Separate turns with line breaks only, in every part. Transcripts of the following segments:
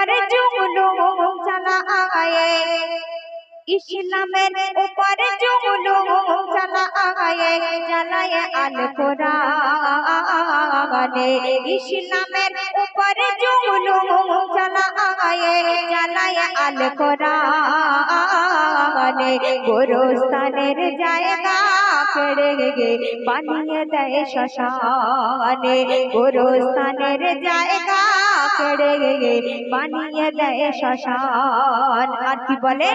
উপর জুলুম চালায়ে, ইসলামের উপর জুলুম চালায়ে, চালায়ে আল কোরআনে। ইসলামের উপর জুলুম চালায়ে, চালায়ে আল কোরআনে। গোরস্থানের জায়গা কেড়ে বানিয়ে দেয় শ্মশানে, গোরস্থানের জায়গা কেড়ে বানিয়ে দেয় শ্মশান। আর কি বলে,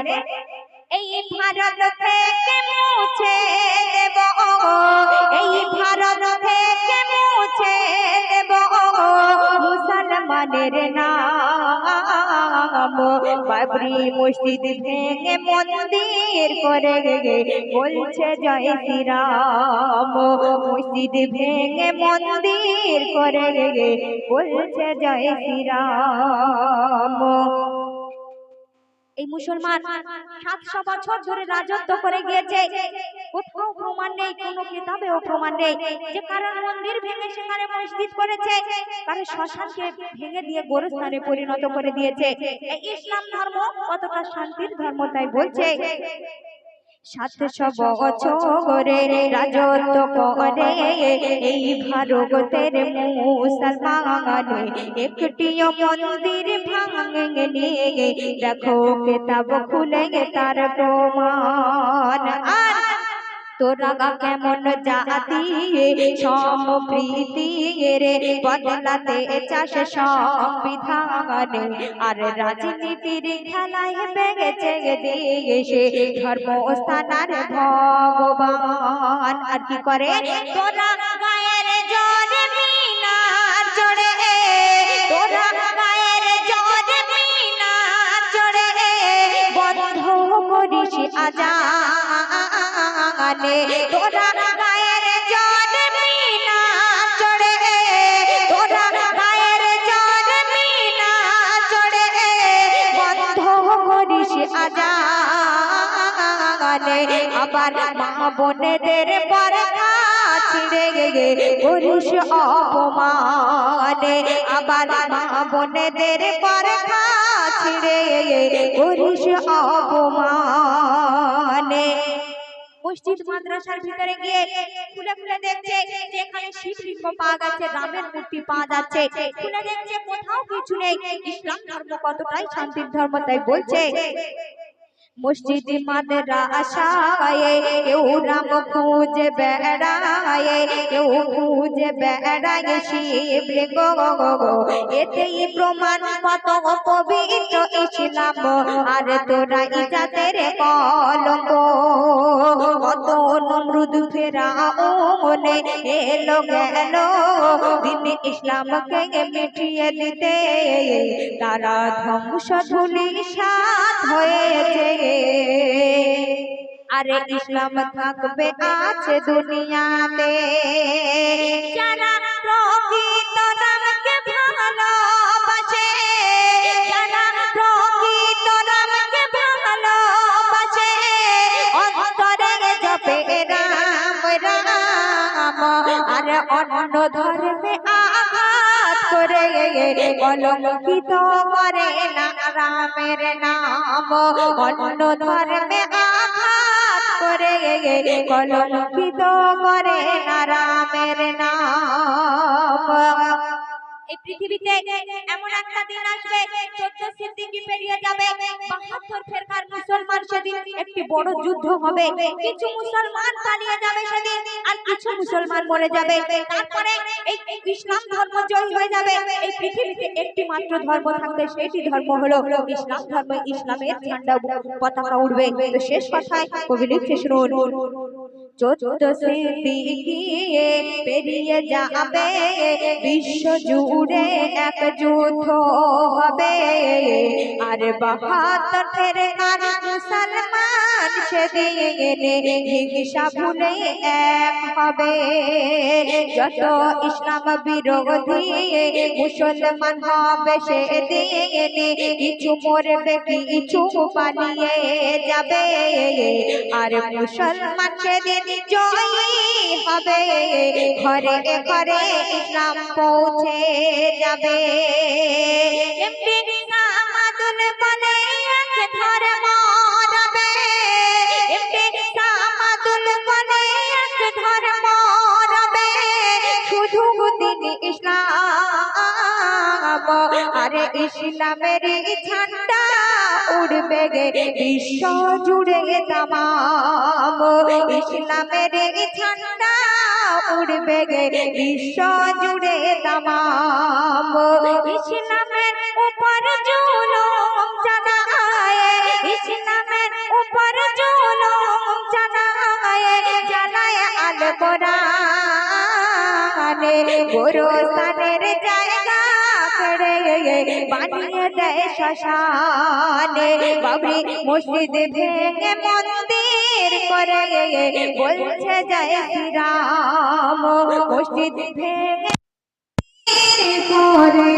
এই ভারত থেকে মুছে দেব, এই ভারত থেকে মুছে দেব মুসলমানের নাম। বাবরি মসজিদ ভেঙে মন্দির করে বলছে জয় শ্রীরাম, মসজিদ ভেঙে মন্দির করে বলছে জয় শ্রীরাম। এই মুসলমান 700 বছর ধরে রাজত্ব করে গিয়েছে, কোথাও প্রমাণ নেই, কোনো কিতাবেও প্রমাণ নেই যে কারণ মন্দির ভেঙে সেখানে মসজিদ করেছে, কারণ শ্মশানকে ভেঙে দিয়ে গোরস্থানে পরিণত করে দিয়েছে। এই ইসলাম ধর্ম কতটা শান্তির ধর্ম তাই বলছে 700 বছরে রাজত্ব করে এই ভারতের মুসলমান, একটিও মন্দির ভাঙেনি, দেখো কিতাব খুলে তার প্রমাণ। আর তোরা কেমন জাতি সম্প্রীতি রে বদলাতে চাস সংবিধানে, আর রাজনীতির খেলায় বেগেছে দেশে ধর্মস্থান আর ভগবান। আর কি করে, তোরা গায়ের জোরে মিনার জোরে, তোরা গায়ের জোরে মিনার জোরে বন্ধ করিস আজান, তোরা গায়ের জোরে মিনার জোরে, তোরা গায়ের জোরে মিনার জোরে বন্ধ করিস আজান। আবার মা বোনেদের পর্দা ছিঁড়ে করিস অপমান, আবার মা বোনেদের পর্দা ছিঁড়ে করিস অপমান। মসজিদ মাদ্রাসার ভিতরে গিয়ে খুলে খুলে দেখছে যে এখানে শিবলিঙ্গ পাওয়া যাচ্ছে, রামের মূর্তি পাওয়া যাচ্ছে, খুলে দেখছে কোথাও কিছু নেই। ইসলাম ধর্ম কতটাই শান্তির ধর্ম তাই বলছে মসজিদ মাদ্রাসায় কেউ রাম খুঁজে বেড়ায়, কেউ খুঁজে বেড়ায় শিবলিঙ্গ, এতেই প্রমাণ কত পবিত্র ইসলাম, আর তোরা ইজাতের কলঙ্ক। কত নমরুদ ফেরাউন এলো গেল দিন ইসলামকে মিটিয়ে দিতে, তারা ধ্বংস ধূলিসাৎ হয়েছে। আরে ইসলাম থাকবে আছে দুনিয়াতে যারা প্রকৃত রামকে ভালোবাসে, যারা প্রকৃত রামকে ভালোবাসে, অন্তরে জপে রাম রাম, আর অন্য ধর্মে আঘাত করে কলঙ্কিত করে না রামের নাম, অন্য ধর্মে আঘাত করে কলঙ্কিত করে না রামের নাম। এই পৃথিবীতে এমন একটা দিন আসবে 14 সিদ্দিকী পেরিয়ে যাবে, 72 ফেরকার মুসলমান, সেদিন একটি বড় যুদ্ধ হবে, কিছু মুসলমান পালিয়ে যাবে সেদিন, আর কিছু মুসলমান মরে যাবে। তারপরে এই ইসলাম ধর্ম জয় হয়ে যাবে। এই পৃথিবীতে একটি মাত্র ধর্ম থাকবে, সেটি ধর্ম হলো ইসলাম ধর্ম, ইসলামের ঝান্ডা পতাকা উঠবে। তো শেষ কথায় কবি লিখছে শুনুন, 14 সিদ্দিকী পেরিয়ে যাবে, বিশ্ব জুড়ে এক যুদ্ধ হবে, আর 72 ফেরকার মুসলমান সেদিন হিংসা ভুলে এক হবে। যত ইসলাম বিরোধী মুসলমান হবে সেদিন, কিছু মরবে কিছু পালিয়ে যাবে, আর মুসলমান সেদিন জয়ী হবে, ঘরে ঘরে ইসলাম পৌঁছে যাবে। আরে ইসলামের ঝান্ডা উড়বে গে বিশ্ব জুড়ে তামাম, ইসলামের ঝান্ডা উড়বে গে বিশ্ব জুড়ে তামাম। ইসলামের উপর জুলুম জানায়, ইসলামের উপর জুলুম জানায়, জানায় আল কোরআনে গোরস্থানের জায়গা করে বানিয়ে দেয় শ্মশানে। বাবরি মসজিদ ভেঙে মন্দির করে বলছে জয় শ্রীরাম, মসজিদ ভেঙে করে